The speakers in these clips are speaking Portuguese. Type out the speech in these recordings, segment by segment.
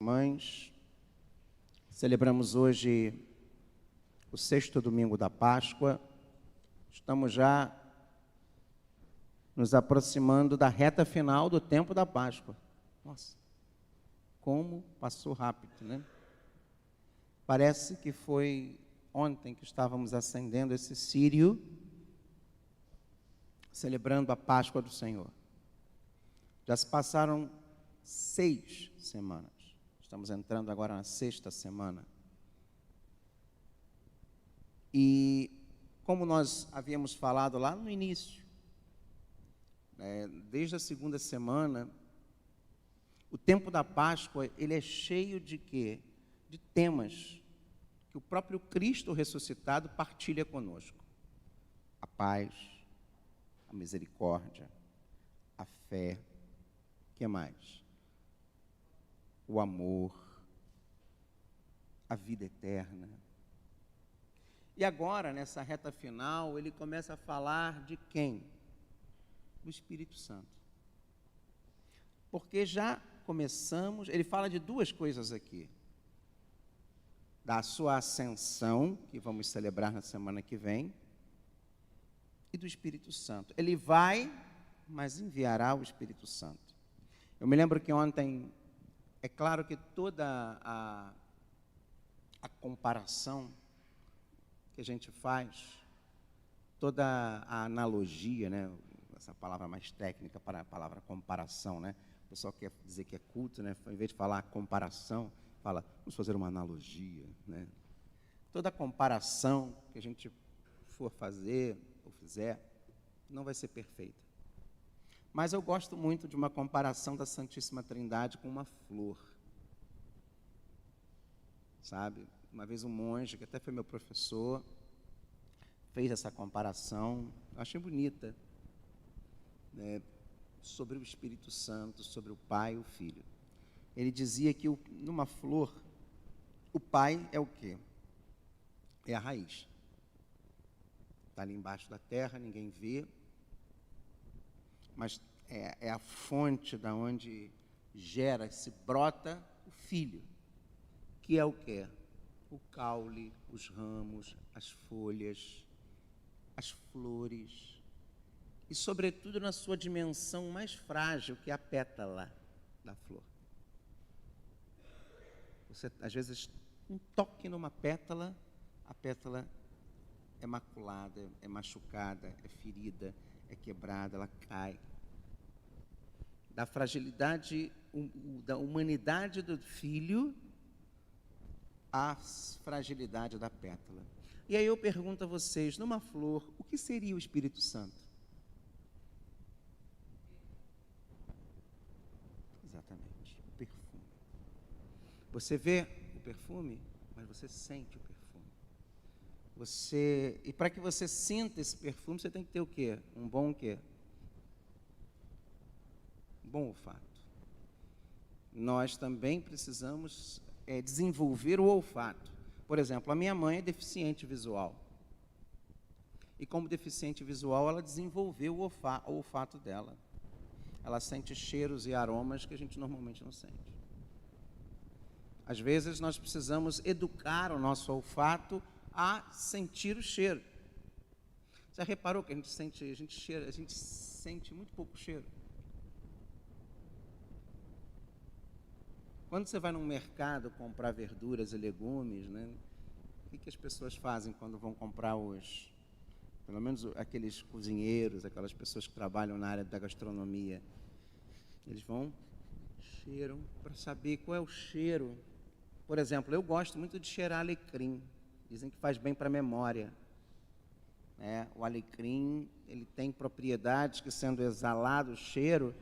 Mães, celebramos hoje o sexto domingo da Páscoa. Estamos já nos aproximando da reta final do tempo da Páscoa. Nossa, como passou rápido, né? Parece que foi ontem que estávamos acendendo esse círio, celebrando a Páscoa do Senhor. Já se passaram 6 semanas. Estamos entrando agora na 6ª semana. E como nós havíamos falado lá no início, desde a 2ª semana, o tempo da Páscoa, ele é cheio de quê? De temas que o próprio Cristo ressuscitado partilha conosco. A paz, a misericórdia, a fé, o que mais? O amor, a vida eterna. E agora, nessa reta final, ele começa a falar de quem? Do Espírito Santo. Porque já começamos, ele fala de 2 coisas aqui. Da sua ascensão, que vamos celebrar na semana que vem, e do Espírito Santo. Ele vai, mas enviará o Espírito Santo. Eu me lembro que ontem, é claro que toda a comparação que a gente faz, toda a analogia, né, essa palavra mais técnica para a palavra comparação, né? O pessoal quer dizer que é culto, né? Em vez de falar comparação, fala, vamos fazer uma analogia, né? Toda comparação que a gente for fazer ou fizer, não vai ser perfeita. Mas eu gosto muito de uma comparação da Santíssima Trindade com uma flor. Sabe? Uma vez um monge, que até foi meu professor, fez essa comparação, eu achei bonita, né, sobre o Espírito Santo, sobre o Pai e o Filho. Ele dizia que numa flor, o Pai é o quê? É a raiz. Está ali embaixo da terra, ninguém vê, mas é a fonte da onde gera, se brota o Filho, que é o quê? O caule, os ramos, as folhas, as flores, e sobretudo na sua dimensão mais frágil, que é a pétala da flor. Você, às vezes, um toque numa pétala, a pétala é maculada, é machucada, é ferida, é quebrada, ela cai. Da fragilidade, da humanidade do filho, à fragilidade da pétala. E aí eu pergunto a vocês, numa flor, o que seria o Espírito Santo? Exatamente, o perfume. Você vê o perfume, mas você sente o perfume. E para que você sinta esse perfume, você tem que ter o quê? Um bom o quê? Um bom olfato. Nós também precisamos desenvolver o olfato. Por exemplo, a minha mãe é deficiente visual. E como deficiente visual, ela desenvolveu o olfato dela. Ela sente cheiros e aromas que a gente normalmente não sente. Às vezes, nós precisamos educar o nosso olfato a sentir o cheiro. Já reparou que a gente sente muito pouco cheiro? Quando você vai num mercado comprar verduras e legumes, né, o que as pessoas fazem quando vão comprar pelo menos aqueles cozinheiros, aquelas pessoas que trabalham na área da gastronomia, eles vão, cheiram para saber qual é o cheiro. Por exemplo, eu gosto muito de cheirar alecrim, dizem que faz bem para a memória. O alecrim, ele tem propriedades que, sendo exalado o cheiro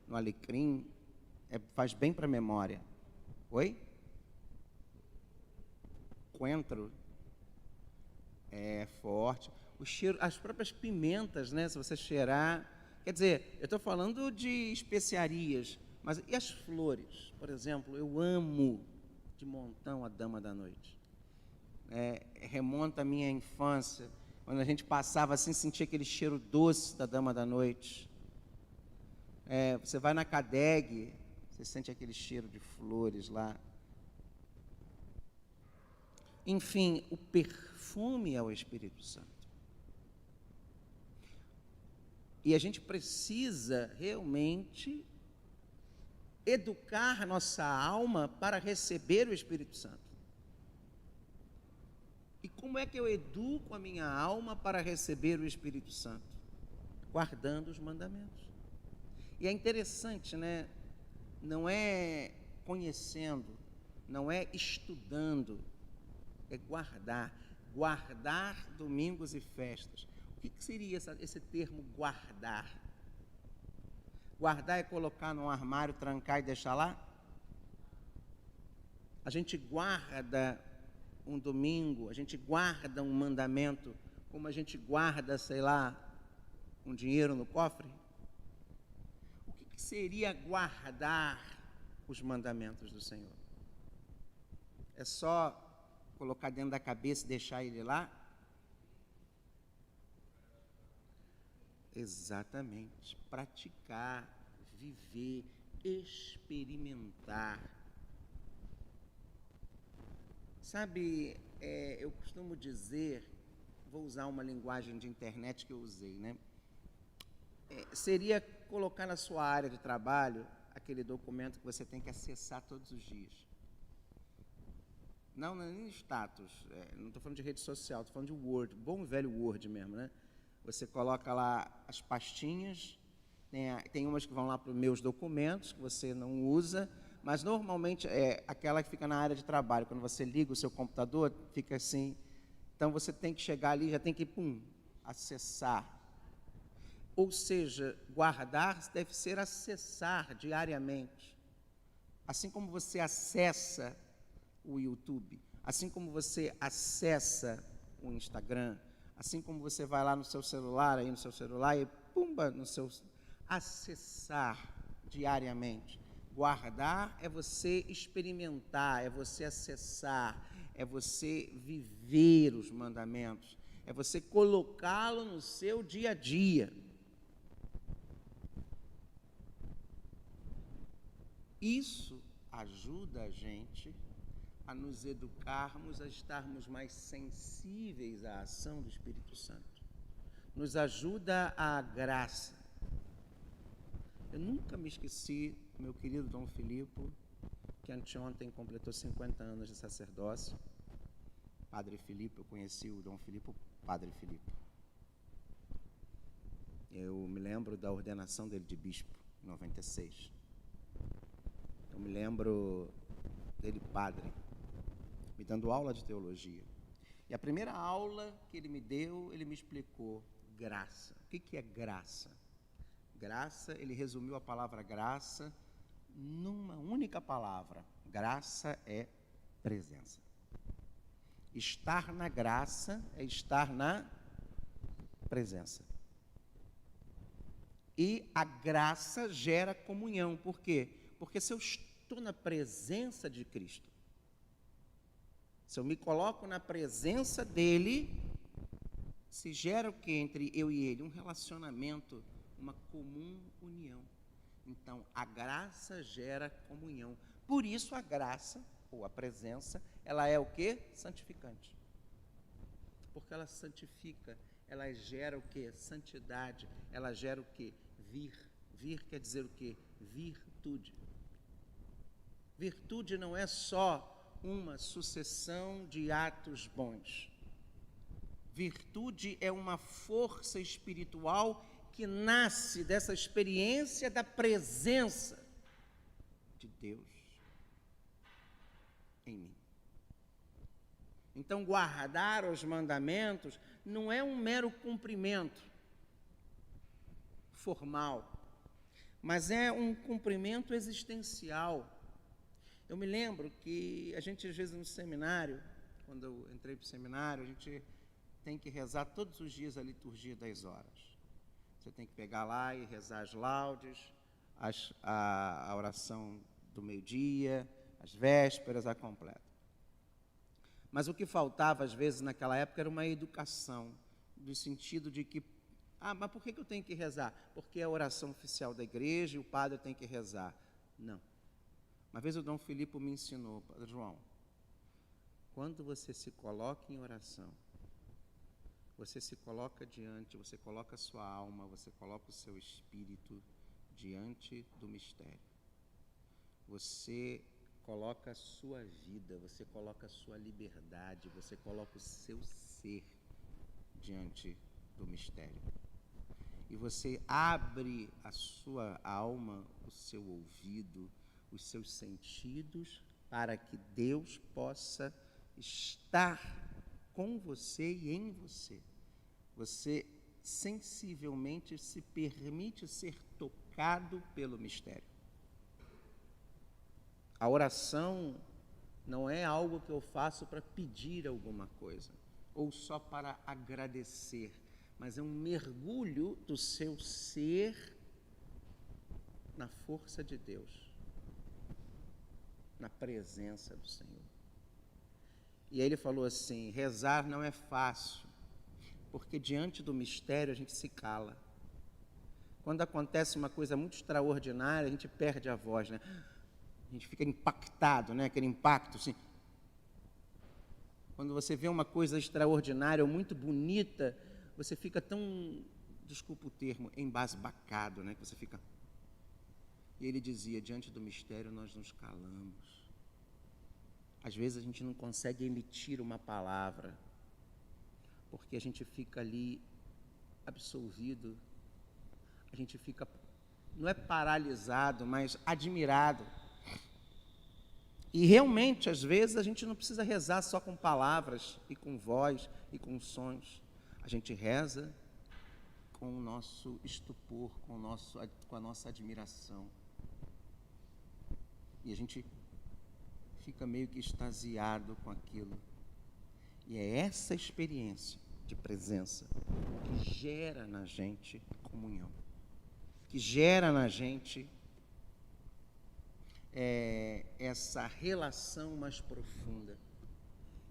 no alecrim, faz bem para a memória. Oi? Coentro é forte. O cheiro, as próprias pimentas, né? Se você cheirar, quer dizer, eu estou falando de especiarias, mas e as flores? Por exemplo, eu amo de montão a Dama da Noite. Remonta à minha infância, quando a gente passava assim, sentia aquele cheiro doce da Dama da Noite. Você vai na CADEG, Você sente aquele cheiro de flores lá. Enfim, o perfume é o Espírito Santo. E a gente precisa realmente educar a nossa alma para receber o Espírito Santo. E como é que eu educo a minha alma para receber o Espírito Santo? Guardando os mandamentos. E é interessante, né? Não é conhecendo, não é estudando, é guardar. Guardar domingos e festas. O que seria esse termo guardar? Guardar é colocar num armário, trancar e deixar lá? A gente guarda um domingo, a gente guarda um mandamento, como a gente guarda, sei lá, um dinheiro no cofre? O que seria guardar os mandamentos do Senhor? É só colocar dentro da cabeça e deixar ele lá? Exatamente. Praticar, viver, experimentar. Sabe, eu costumo dizer, vou usar uma linguagem de internet que eu usei, né? Seria colocar na sua área de trabalho aquele documento que você tem que acessar todos os dias. Não é nem status, não estou falando de rede social, estou falando de Word, bom e velho Word mesmo, né? Você coloca lá as pastinhas, tem umas que vão lá para os meus documentos, que você não usa, mas normalmente é aquela que fica na área de trabalho. Quando você liga o seu computador, fica assim. Então você tem que chegar ali, já tem que, acessar. Ou seja, guardar deve ser acessar diariamente. Assim como você acessa o YouTube, assim como você acessa o Instagram, assim como você vai lá no seu celular, e no seu... Acessar diariamente. Guardar é você experimentar, é você acessar, é você viver os mandamentos, é você colocá-lo no seu dia a dia. Isso ajuda a gente a nos educarmos, a estarmos mais sensíveis à ação do Espírito Santo. Nos ajuda a graça. Eu nunca me esqueci, meu querido Dom Filipe, que anteontem completou 50 anos de sacerdócio. Padre Filipe, eu conheci o Dom Filipe, Padre Filipe. Eu me lembro da ordenação dele de bispo, em 96. Eu me lembro dele padre, me dando aula de teologia. E a primeira aula que ele me deu, ele me explicou graça. O que é graça? Graça, ele resumiu a palavra graça numa única palavra. Graça é presença. Estar na graça é estar na presença. E a graça gera comunhão. Por quê? Porque se eu estou na presença de Cristo, se eu me coloco na presença dele, se gera o que entre eu e ele? Um relacionamento, uma comum união. Então, a graça gera comunhão. Por isso, a graça, ou a presença, ela é o quê? Santificante. Porque ela santifica, ela gera o quê? Santidade. Ela gera o quê? Vir. Vir quer dizer o quê? Virtude. Virtude não é só uma sucessão de atos bons. Virtude é uma força espiritual que nasce dessa experiência da presença de Deus em mim. Então, guardar os mandamentos não é um mero cumprimento formal, mas é um cumprimento existencial. Eu me lembro que a gente, às vezes, no seminário, quando eu entrei para o seminário, a gente tem que rezar todos os dias a liturgia das horas. Você tem que pegar lá e rezar as laudes, a oração do meio-dia, as vésperas, a completa. Mas o que faltava, às vezes, naquela época, era uma educação, no sentido de que, mas por que eu tenho que rezar? Porque é a oração oficial da igreja e o padre tem que rezar. Não. Uma vez o Dom Filipe me ensinou, Padre João, quando você se coloca em oração, você se coloca diante, você coloca a sua alma, você coloca o seu espírito diante do mistério. Você coloca a sua vida, você coloca a sua liberdade, você coloca o seu ser diante do mistério. E você abre a sua alma, o seu ouvido, os seus sentidos, para que Deus possa estar com você e em você. Você sensivelmente se permite ser tocado pelo mistério. A oração não é algo que eu faço para pedir alguma coisa, ou só para agradecer, mas é um mergulho do seu ser na força de Deus, na presença do Senhor. E aí ele falou assim, rezar não é fácil, porque diante do mistério a gente se cala. Quando acontece uma coisa muito extraordinária, a gente perde a voz, né? A gente fica impactado, né? Aquele impacto, assim. Quando você vê uma coisa extraordinária ou muito bonita, você fica tão, desculpa o termo, embasbacado, né? Que você fica... E ele dizia, diante do mistério nós nos calamos. Às vezes a gente não consegue emitir uma palavra, porque a gente fica ali absolvido, a gente fica, não é paralisado, mas admirado. E realmente, às vezes, a gente não precisa rezar só com palavras, e com voz, e com sons. A gente reza com o nosso estupor, com a nossa admiração. E a gente fica meio que extasiado com aquilo. E é essa experiência de presença que gera na gente comunhão, que gera na gente essa relação mais profunda.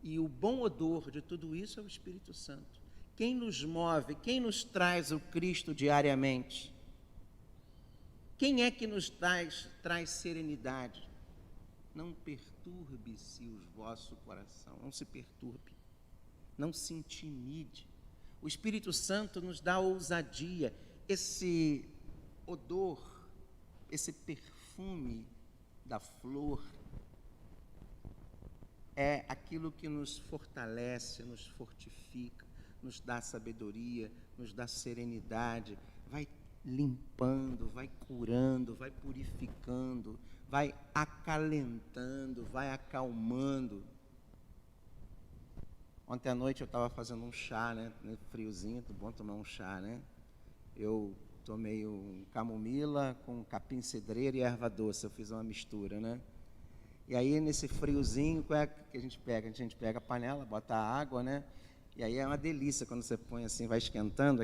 E o bom odor de tudo isso é o Espírito Santo. Quem nos move, quem nos traz o Cristo diariamente? Quem é que nos traz serenidade? Não perturbe-se o vosso coração, não se perturbe, não se intimide. O Espírito Santo nos dá ousadia, esse odor, esse perfume da flor, é aquilo que nos fortalece, nos fortifica, nos dá sabedoria, nos dá serenidade, vai limpando, vai curando, vai purificando, vai acalentando, vai acalmando. Ontem à noite eu estava fazendo um chá, né? Friozinho, é bom tomar um chá, né? Eu tomei um camomila com capim-cidreira e erva doce, eu fiz uma mistura, né? E aí, nesse friozinho, qual é que a gente pega? A gente pega a panela, bota a água, né? E aí é uma delícia quando você põe assim, vai esquentando,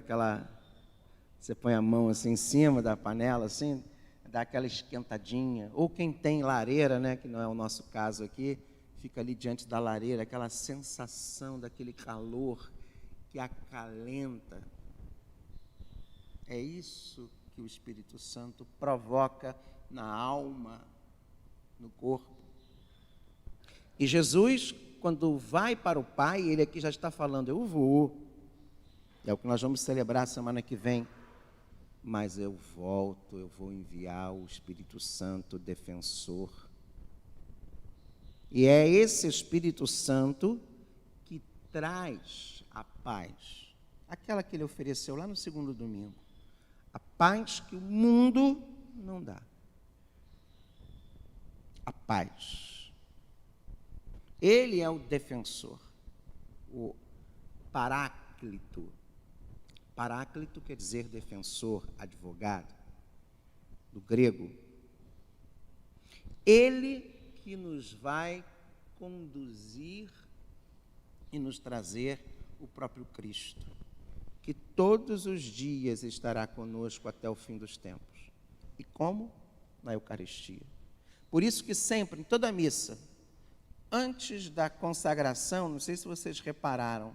você põe a mão assim em cima da panela, assim, dá aquela esquentadinha. Ou quem tem lareira, né? Que não é o nosso caso aqui, fica ali diante da lareira, aquela sensação daquele calor que acalenta. É isso que o Espírito Santo provoca na alma, no corpo. E Jesus, quando vai para o Pai, ele aqui já está falando, eu vou. É o que nós vamos celebrar semana que vem. Mas eu volto, eu vou enviar o Espírito Santo, defensor. E é esse Espírito Santo que traz a paz. Aquela que ele ofereceu lá no segundo domingo. A paz que o mundo não dá. A paz. Ele é o defensor, o paráclito. Paráclito quer dizer defensor, advogado, do grego. Ele que nos vai conduzir e nos trazer o próprio Cristo, que todos os dias estará conosco até o fim dos tempos. E como? Na Eucaristia. Por isso que sempre, em toda missa, antes da consagração, não sei se vocês repararam,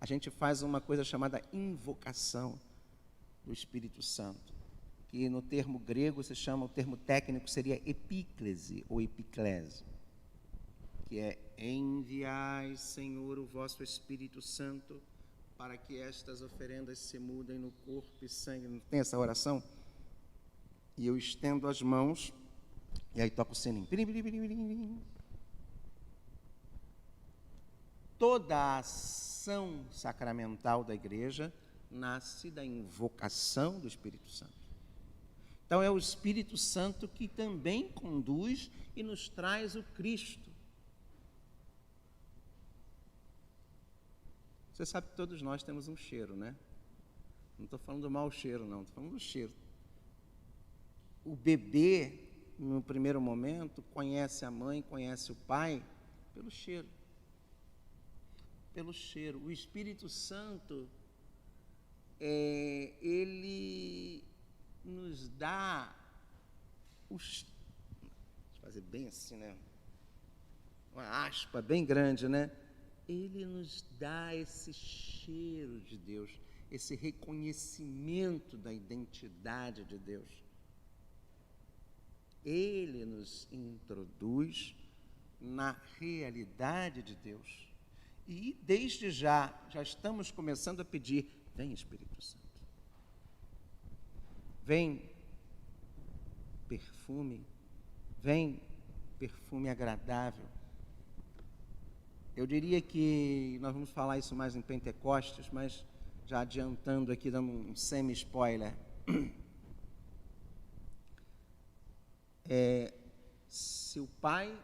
a gente faz uma coisa chamada invocação do Espírito Santo. que no termo grego se chama, o termo técnico seria epíclese ou epiclese, que é: enviai, Senhor, o vosso Espírito Santo, para que estas oferendas se mudem no corpo e sangue. Não tem essa oração? E eu estendo as mãos, e aí toca o sininho. Toda a ação sacramental da igreja nasce da invocação do Espírito Santo. Então é o Espírito Santo que também conduz e nos traz o Cristo. Você sabe que todos nós temos um cheiro, né? Não estou falando do mau cheiro, não, estou falando do cheiro. O bebê, no primeiro momento, conhece a mãe, conhece o pai, pelo cheiro. Pelo cheiro. O Espírito Santo, ele nos dá os... Deixa eu fazer bem assim, né? Uma aspa bem grande, né? Ele nos dá esse cheiro de Deus, esse reconhecimento da identidade de Deus. Ele nos introduz na realidade de Deus. E desde já estamos começando a pedir: vem, Espírito Santo. Vem perfume agradável. Eu diria que nós vamos falar isso mais em Pentecostes, mas já adiantando aqui, dando um semi-spoiler. Se o Pai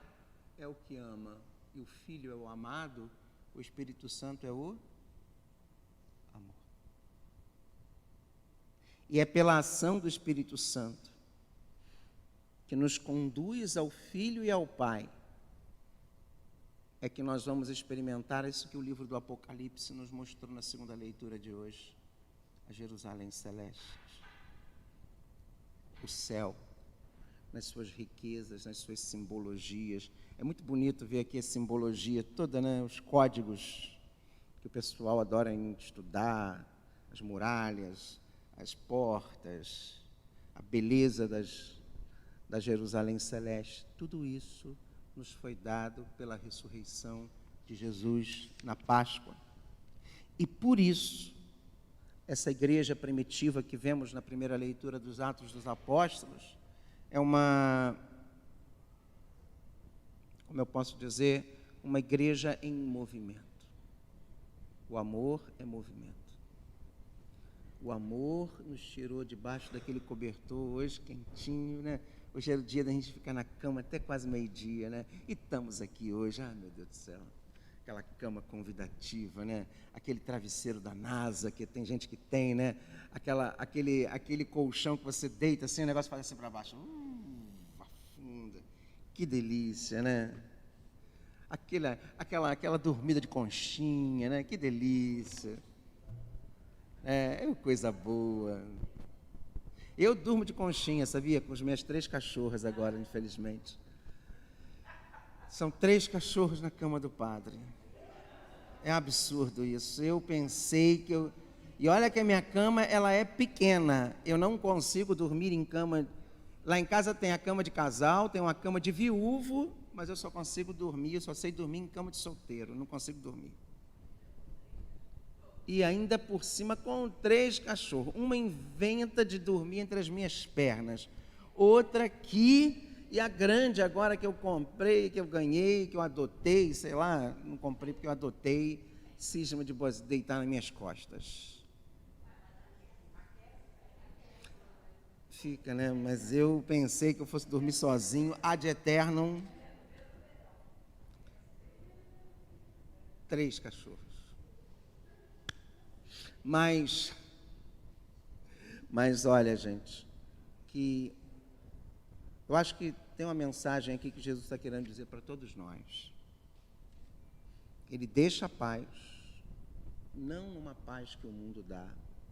é o que ama e o Filho é o amado, o Espírito Santo é o amor. E é pela ação do Espírito Santo que nos conduz ao Filho e ao Pai, é que nós vamos experimentar isso que o livro do Apocalipse nos mostrou na segunda leitura de hoje, a Jerusalém Celeste, o céu, nas suas riquezas, nas suas simbologias. É muito bonito ver aqui a simbologia toda, né? Os códigos que o pessoal adora estudar, as muralhas, as portas, a beleza da Jerusalém Celeste. Tudo isso nos foi dado pela ressurreição de Jesus na Páscoa. E por isso, essa igreja primitiva que vemos na primeira leitura dos Atos dos Apóstolos é uma, como eu posso dizer, uma igreja em movimento. O amor é movimento. O amor nos tirou debaixo daquele cobertor hoje quentinho, né? Hoje era o dia da gente ficar na cama até quase meio-dia, né? E estamos aqui hoje, meu Deus do céu. Aquela cama convidativa, né? Aquele travesseiro da NASA, que tem gente que tem, né? Aquele colchão que você deita assim, o negócio faz assim para baixo. Afunda. Que delícia, né? Aquela dormida de conchinha, né? Que delícia. É coisa boa. Eu durmo de conchinha, sabia? Com as minhas 3 cachorras agora, infelizmente. São 3 cachorros na cama do padre. É absurdo isso. Eu pensei que eu... E olha que a minha cama, ela é pequena. Eu não consigo dormir em cama... Lá em casa tem a cama de casal, tem uma cama de viúvo, mas eu só consigo dormir, eu só sei dormir em cama de solteiro, não consigo dormir. E ainda por cima com 3 cachorros. Uma inventa de dormir entre as minhas pernas, outra aqui, e a grande agora que eu comprei, que eu ganhei, que eu adotei, sei lá, não comprei porque eu adotei, cisma de deitar nas minhas costas. Fica, né? Mas eu pensei que eu fosse dormir sozinho, ad eternum. 3 cachorros. Mas olha, gente, que eu acho que tem uma mensagem aqui que Jesus está querendo dizer para todos nós. Ele deixa a paz, não uma paz que o mundo dá,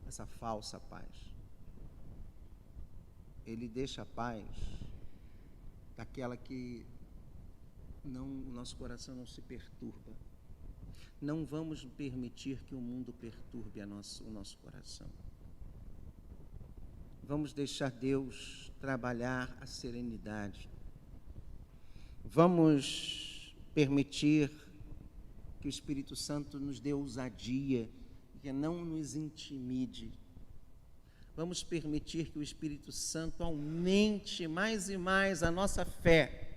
essa falsa paz. Ele deixa a paz daquela que o nosso coração não se perturba. Não vamos permitir que o mundo perturbe o nosso coração. Vamos deixar Deus trabalhar a serenidade. Vamos permitir que o Espírito Santo nos dê ousadia, que não nos intimide. Vamos permitir que o Espírito Santo aumente mais e mais a nossa fé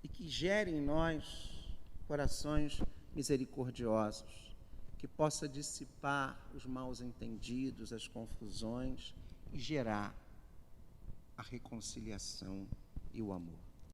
e que gere em nós corações misericordiosos, que possa dissipar os maus entendidos, as confusões e gerar a reconciliação e o amor.